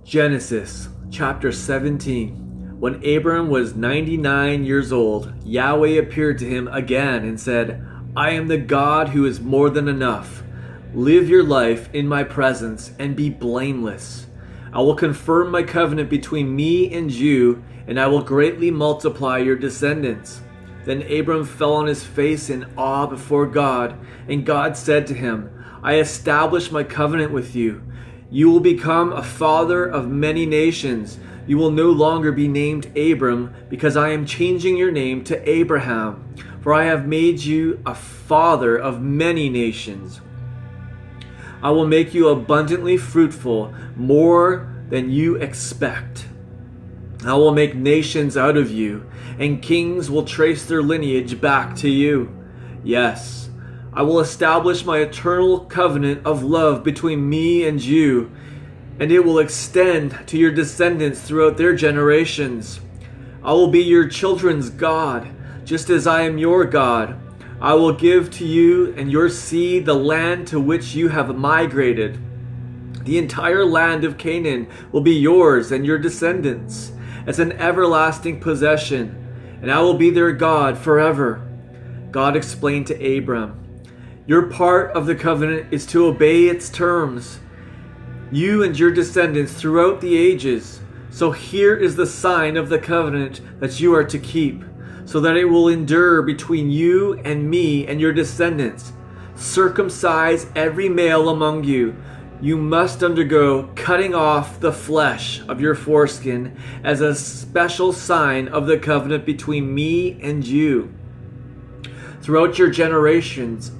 Genesis chapter 17. When Abram was 99 years old, Yahweh appeared to him again and said, I am the God who is more than enough. Live your life in my presence and be blameless. I will confirm my covenant between me and you, and I will greatly multiply your descendants. Then Abram fell on his face in awe before God, and God said to him, I establish my covenant with you. You will become a father of many nations. You will no longer be named Abram, because I am changing your name to Abraham, for I have made you a father of many nations. I will make you abundantly fruitful, more than you expect. I will make nations out of you, and kings will trace their lineage back to you. Yes, I will establish my eternal covenant of love between me and you, and it will extend to your descendants throughout their generations. I will be your children's God, just as I am your God. I will give to you and your seed the land to which you have migrated. The entire land of Canaan will be yours and your descendants as an everlasting possession, and I will be their God forever. God explained to Abram, your part of the covenant is to obey its terms, you and your descendants throughout the ages. So here is the sign of the covenant that you are to keep, so that it will endure between you and me and your descendants. Circumcise every male among you. You must undergo cutting off the flesh of your foreskin as a special sign of the covenant between me and you. Throughout your generations,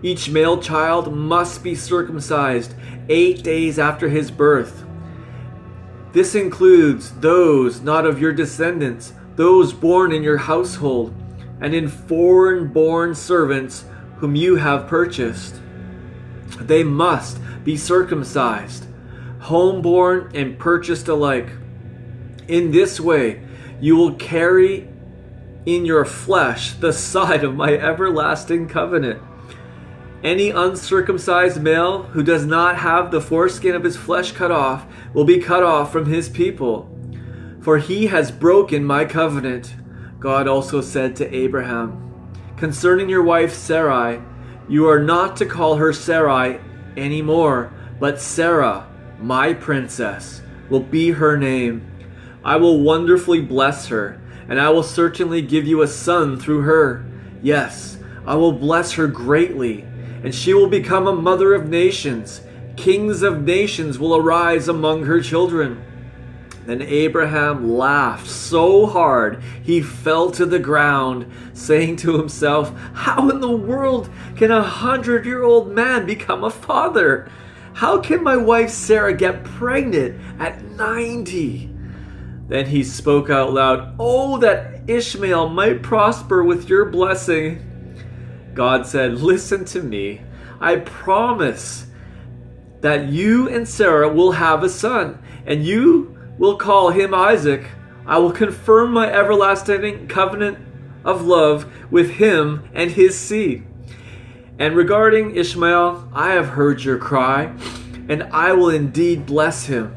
each male child must be circumcised 8 days after his birth. This includes those not of your descendants, those born in your household, and in foreign-born servants whom you have purchased. They must be circumcised, homeborn and purchased alike. In this way, you will carry in your flesh the sign of my everlasting covenant. Any uncircumcised male who does not have the foreskin of his flesh cut off will be cut off from his people, for he has broken my covenant. God also said to Abraham, concerning your wife Sarai, you are not to call her Sarai anymore, but Sarah, my princess, will be her name. I will wonderfully bless her, and I will certainly give you a son through her. Yes, I will bless her greatly, and she will become a mother of nations. Kings of nations will arise among her children. Then Abraham laughed so hard he fell to the ground, saying to himself, how in the world can a 100-year-old man become a father? How can my wife Sarah get pregnant at 90? Then he spoke out loud, oh, that Ishmael might prosper with your blessing. God said, listen to me. I promise that you and Sarah will have a son, and you will call him Isaac. I will confirm my everlasting covenant of love with him and his seed. And regarding Ishmael, I have heard your cry, and I will indeed bless him.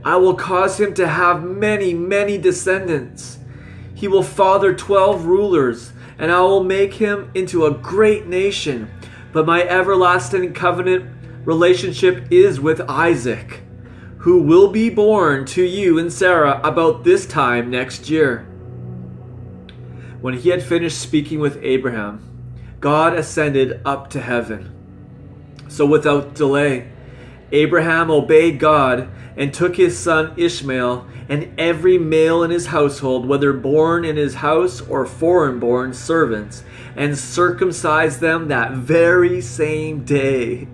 I will cause him to have many, many descendants. He will father 12 rulers, and I will make him into a great nation. But my everlasting covenant relationship is with Isaac, who will be born to you and Sarah about this time next year. When he had finished speaking with Abraham, God ascended up to heaven. So without delay, Abraham obeyed God and took his son Ishmael and every male in his household, whether born in his house or foreign-born servants, and circumcised them that very same day.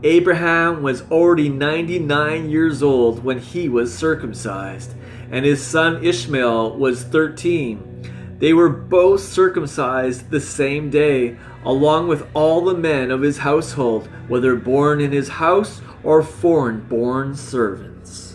Abraham was already 99 years old when he was circumcised, and his son Ishmael was 13. They were both circumcised the same day, along with all the men of his household, whether born in his house or foreign-born servants.